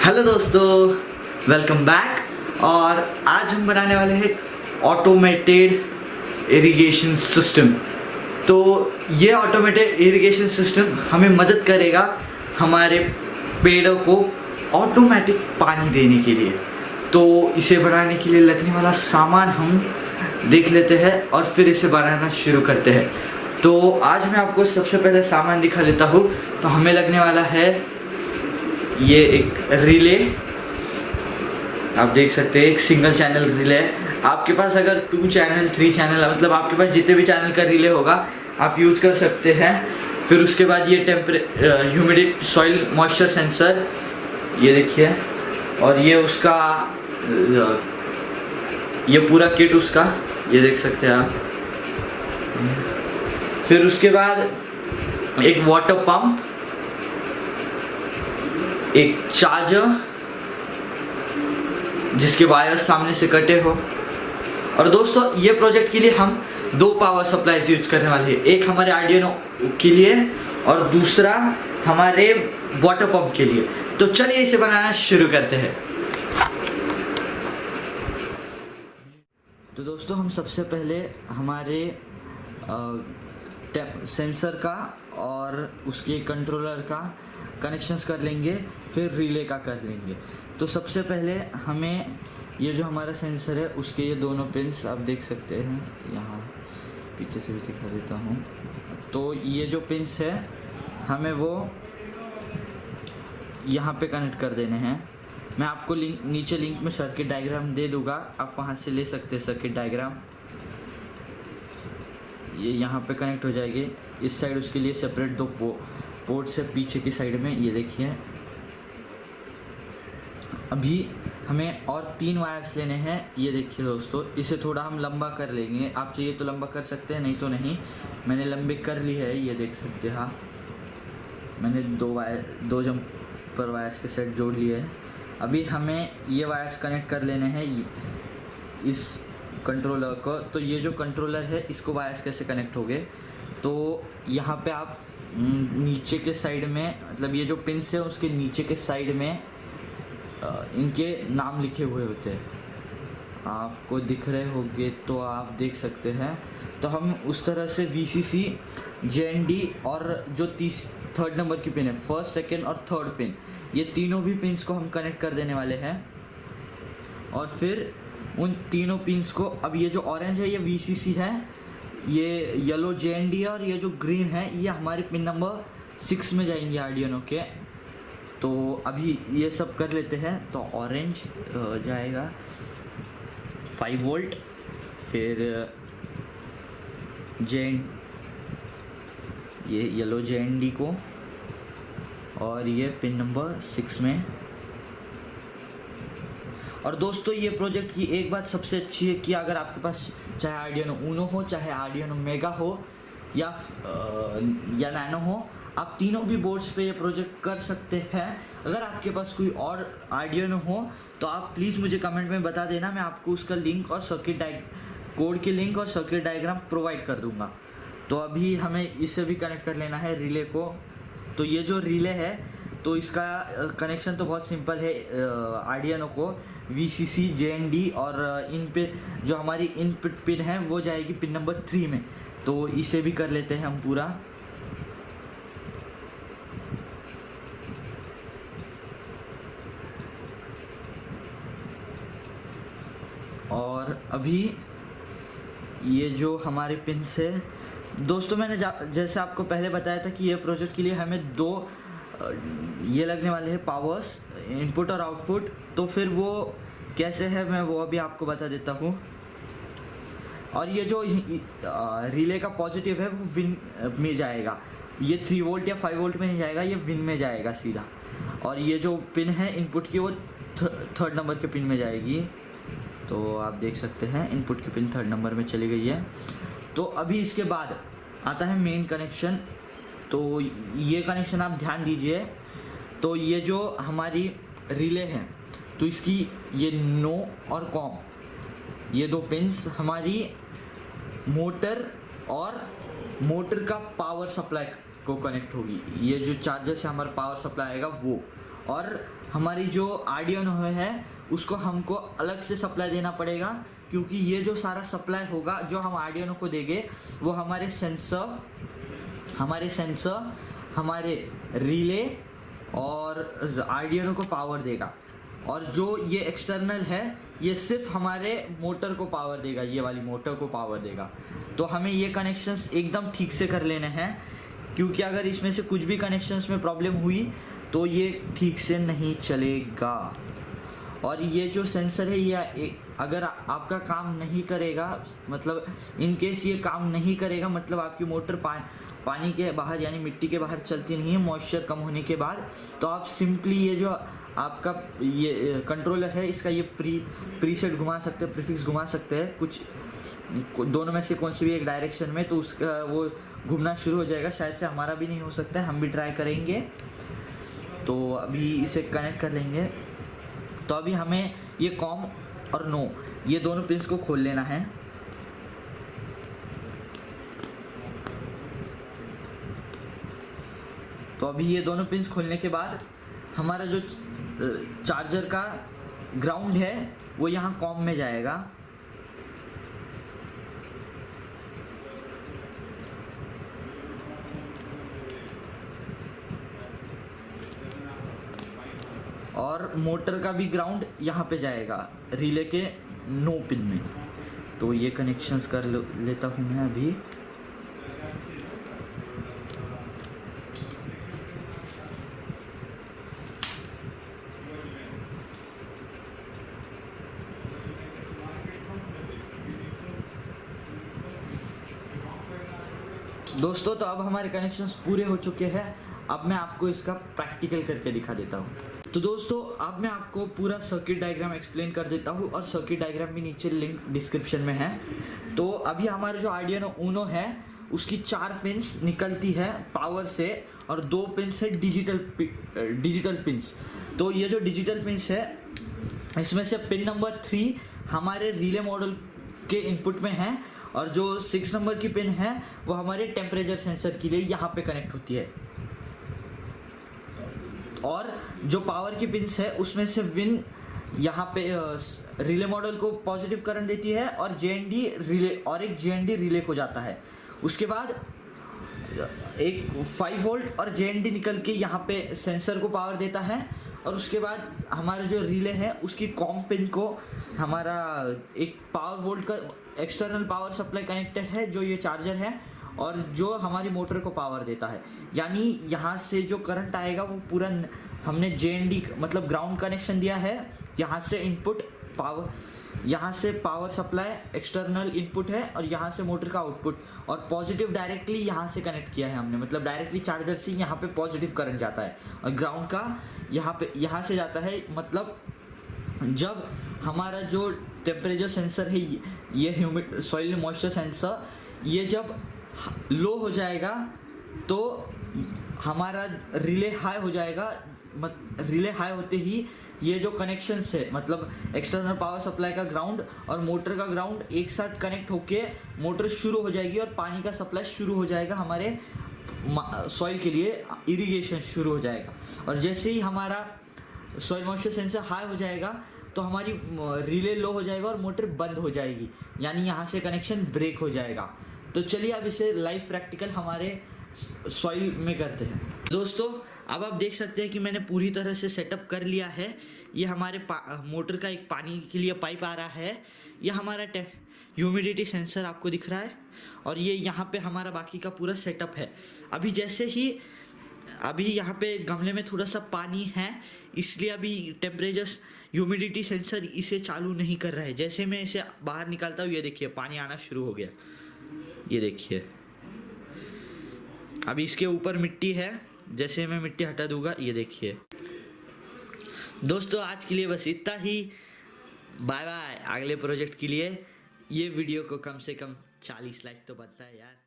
Hello दोस्तों, welcome back. और आज हम बनाने वाले हैं ऑटोमेटेड इरिगेशन सिस्टम। तो ये ऑटोमेटेड इरिगेशन सिस्टम हमें मदद करेगा हमारे पेड़ों को ऑटोमेटिक पानी देने के लिए। तो इसे बनाने के लिए लगने वाला सामान हम देख लेते हैं और फिर इसे बनाना शुरू करते हैं। तो आज मैं आपको सबसे पहले सामान दिखा लेता हूँ। तो हमें लगने वाला है ये एक रिले, आप देख सकते हैं एक सिंगल चैनल रिले है। आपके पास अगर 2 चैनल 3 चैनल मतलब आपके पास जितने भी चैनल का रिले होगा आप यूज़ कर सकते हैं। फिर उसके बाद ये ह्यूमिडिटी सॉइल मॉइस्चर सेंसर, ये देखिए, और ये उसका ये पूरा किट उसका, ये देख सकते हैं आप। फिर उसके बाद एक वाटर पंप, एक चार्जर जिसके वायर सामने से कटे हो। और दोस्तों ये प्रोजेक्ट के लिए हम 2 पावर सप्लाईज यूज करने वाले हैं, एक हमारे आर्डिनो के लिए और दूसरा हमारे वाटर पंप के लिए। तो चलिए इसे बनाना शुरू करते हैं। तो दोस्तों हम सबसे पहले हमारे सेंसर का और उसके कंट्रोलर का कनेक्शंस कर लेंगे, फिर रिले का कर लेंगे। तो सबसे पहले हमें ये जो हमारा सेंसर है उसके ये दोनों पिंस आप देख सकते हैं, यहाँ पीछे से भी दिखा देता हूँ। तो ये जो पिंस है हमें वो यहाँ पे कनेक्ट कर देने हैं। मैं आपको नीचे लिंक में सर्किट डायग्राम दे दूँगा, आप वहाँ से ले सकते हैं सर्किट डायग्राम। ये यहाँ पे कनेक्ट हो जाएगी। इस साइड उसके लिए सेपरेट 2 पोर्ट से पीछे की साइड में, ये देखिए। अभी हमें और 3 वायर्स लेने हैं, ये देखिए दोस्तों। इसे थोड़ा हम लंबा कर लेंगे, आप चाहिए तो लंबा कर सकते हैं, नहीं तो नहीं। मैंने लंबी कर ली है, ये देख सकते हैं। हाँ, मैंने 2 जंपर वायर्स के सेट जोड़ लिए हैं। अभी हमें ये वायर्स कनेक्ट कर लेने हैं इस कंट्रोलर को। तो ये जो कंट्रोलर है इसको वायर्स कैसे कनेक्ट हो गए, तो यहाँ पे आप नीचे के साइड में, मतलब ये जो पिंस है उसके नीचे के साइड में इनके नाम लिखे हुए होते हैं, आपको दिख रहे होंगे तो आप देख सकते हैं। तो हम उस तरह से VCC, JND और जो 3rd नंबर की पिन है, 1st, 2nd और 3rd पिन, ये तीनों भी पिंस को हम कनेक्ट कर देने वाले हैं। और फिर उन तीनों पिंस को, अब ये जो ऑरेंज है ये VCC है, ये येलो JND है, और ये जो ग्रीन है ये हमारे पिन नंबर 6 में जाएंगे आर्डिनो के। तो अभी ये सब कर लेते हैं। तो ऑरेंज जाएगा 5 वोल्ट, फिर ये येलो JND को, और ये पिन नंबर 6 में। और दोस्तों ये प्रोजेक्ट की एक बात सबसे अच्छी है कि अगर आपके पास चाहे आर्डिनो ऊनो हो, चाहे आर्डिनो मेगा हो या नैनो हो, आप तीनों भी बोर्ड्स पे ये प्रोजेक्ट कर सकते हैं। अगर आपके पास कोई और आर्डिनो हो तो आप प्लीज़ मुझे कमेंट में बता देना, मैं आपको उसका लिंक और कोड की लिंक और सर्किट डायग्राम प्रोवाइड कर दूंगा। तो अभी हमें इससे भी कनेक्ट कर लेना है रिले को। तो ये जो रिले है तो इसका कनेक्शन तो बहुत सिंपल है। आर्डिनो को VCC, JND और इन पे जो हमारी इनपुट पिन है वो जाएगी पिन नंबर 3 में। तो इसे भी कर लेते हैं हम पूरा। और अभी ये जो हमारे पिंस है दोस्तों, मैंने जैसे आपको पहले बताया था कि ये प्रोजेक्ट के लिए हमें 2 ये लगने वाले हैं पावर्स, इनपुट और आउटपुट। तो फिर वो कैसे है मैं वो अभी आपको बता देता हूँ। और ये जो रिले का पॉजिटिव है वो विन में जाएगा, ये 3 वोल्ट या 5 वोल्ट में नहीं जाएगा, ये विन में जाएगा सीधा। और ये जो पिन है इनपुट की वो 3rd नंबर के पिन में जाएगी। तो आप देख सकते हैं इनपुट की पिन 3rd नंबर में चली गई है। तो अभी इसके बाद आता है मेन कनेक्शन। तो ये कनेक्शन आप ध्यान दीजिए। तो ये जो हमारी रिले है तो इसकी ये नो और कॉम, ये 2 पिंस हमारी मोटर और मोटर का पावर सप्लाई को कनेक्ट होगी। ये जो चार्जर से हमारा पावर सप्लाई आएगा वो, और हमारी जो आर्डिनो है उसको हमको अलग से सप्लाई देना पड़ेगा, क्योंकि ये जो सारा सप्लाई होगा जो हम आर्डिनो को देंगे वो हमारे सेंसर, हमारे रिले और आर्डिनो को पावर देगा। और जो ये एक्सटर्नल है ये सिर्फ हमारे मोटर को पावर देगा, ये वाली मोटर को पावर देगा। तो हमें ये कनेक्शंस एकदम ठीक से कर लेने हैं, क्योंकि अगर इसमें से कुछ भी कनेक्शंस में प्रॉब्लम हुई तो ये ठीक से नहीं चलेगा। और ये जो सेंसर है ये अगर आपका काम नहीं करेगा, मतलब इन केस ये काम नहीं करेगा, मतलब आपकी मोटर पानी के बाहर यानी मिट्टी के बाहर चलती नहीं है मॉइस्चर कम होने के बाद, तो आप सिंपली ये जो आपका ये कंट्रोलर है इसका ये प्रीसेट घुमा सकते हैं, प्रीफिक्स घुमा सकते हैं कुछ दोनों में से कौन सी भी एक डायरेक्शन में, तो उसका वो घूमना शुरू हो जाएगा। शायद से हमारा भी नहीं हो सकता है, हम भी ट्राई करेंगे। तो अभी इसे कनेक्ट कर लेंगे। तो अभी हमें ये कॉम और नो ये दोनों पिंस को खोल लेना है। तो अभी ये दोनों पिंस खोलने के बाद हमारा जो चार्जर का ग्राउंड है वो यहाँ कॉम में जाएगा। और मोटर का भी ग्राउंड यहाँ पे जाएगा रिले के नो पिन में। तो ये कनेक्शंस कर लेता हूँ मैं अभी। दोस्तों तो अब हमारे कनेक्शंस पूरे हो चुके हैं। अब मैं आपको इसका प्रैक्टिकल करके दिखा देता हूँ। तो दोस्तों अब मैं आपको पूरा सर्किट डायग्राम एक्सप्लेन कर देता हूँ, और सर्किट डायग्राम भी नीचे लिंक डिस्क्रिप्शन में है। तो अभी हमारा जो आर्डिनो ऊनो है उसकी 4 पिंस निकलती है पावर से, और 2 पिंस है डिजिटल पिंस। तो ये जो डिजिटल पिंस है इसमें से पिन नंबर 3 हमारे रिले मॉडल के इनपुट में है, और जो 6 नंबर की पिन है वो हमारे टेम्परेचर सेंसर के लिए यहाँ पे कनेक्ट होती है। और जो पावर की पिंस है उसमें से विन यहाँ पे रिले मॉडल को पॉजिटिव करंट देती है, और जेएनडी रिले और एक जेएनडी रिले को जाता है। उसके बाद एक 5 वोल्ट और जेएनडी निकल के यहाँ पे सेंसर को पावर देता है। और उसके बाद हमारा जो रिले है उसकी कॉम पिन को हमारा एक पावर वोल्ट का एक्सटर्नल पावर सप्लाई कनेक्टेड है, जो ये चार्जर है, और जो हमारी मोटर को पावर देता है। यानी यहाँ से जो करंट आएगा वो पूरा हमने जेएनडी मतलब ग्राउंड कनेक्शन दिया है, यहाँ से इनपुट पावर, यहाँ से पावर सप्लाई एक्सटर्नल इनपुट है, और यहाँ से मोटर का आउटपुट, और पॉजिटिव डायरेक्टली यहाँ से कनेक्ट किया है हमने, मतलब डायरेक्टली चार्जर से यहाँ पे पॉजिटिव करंट जाता है, और ग्राउंड का यहाँ से जाता है। मतलब जब हमारा जो टेम्परेचर सेंसर है ये ह्यूमिड सॉइल मॉइस्चर सेंसर ये जब लो हो जाएगा तो हमारा रिले हाई हो जाएगा। रिले हाई होते ही ये जो कनेक्शंस है मतलब एक्सटर्नल पावर सप्लाई का ग्राउंड और मोटर का ग्राउंड एक साथ कनेक्ट होके मोटर शुरू हो जाएगी, और पानी का सप्लाई शुरू हो जाएगा हमारे सॉइल के लिए, इरिगेशन शुरू हो जाएगा। और जैसे ही हमारा सॉइल मॉइस्चर सेंसर हाई हो जाएगा तो हमारी रिले लो हो जाएगा और मोटर बंद हो जाएगी, यानी यहाँ से कनेक्शन ब्रेक हो जाएगा। तो चलिए अब इसे लाइव प्रैक्टिकल हमारे सॉइल में करते हैं। दोस्तों अब आप देख सकते हैं कि मैंने पूरी तरह से सेटअप कर लिया है। ये हमारे मोटर का एक पानी के लिए पाइप आ रहा है, ये हमारा ह्यूमिडिटी सेंसर आपको दिख रहा है, और ये यहाँ पे हमारा बाकी का पूरा सेटअप है। अभी जैसे ही अभी यहाँ पे गमले में थोड़ा सा पानी है, इसलिए अभी टेम्परेचर ह्यूमिडिटी सेंसर इसे चालू नहीं कर रहा है। जैसे मैं इसे बाहर निकालता हूँ ये देखिए पानी आना शुरू हो गया, ये देखिए। अभी इसके ऊपर मिट्टी है, जैसे मैं मिट्टी हटा दूंगा ये देखिए। दोस्तों आज के लिए बस इतना ही, बाय बाय। अगले प्रोजेक्ट के लिए ये वीडियो को कम से कम 40 लाइक तो बनता है यार।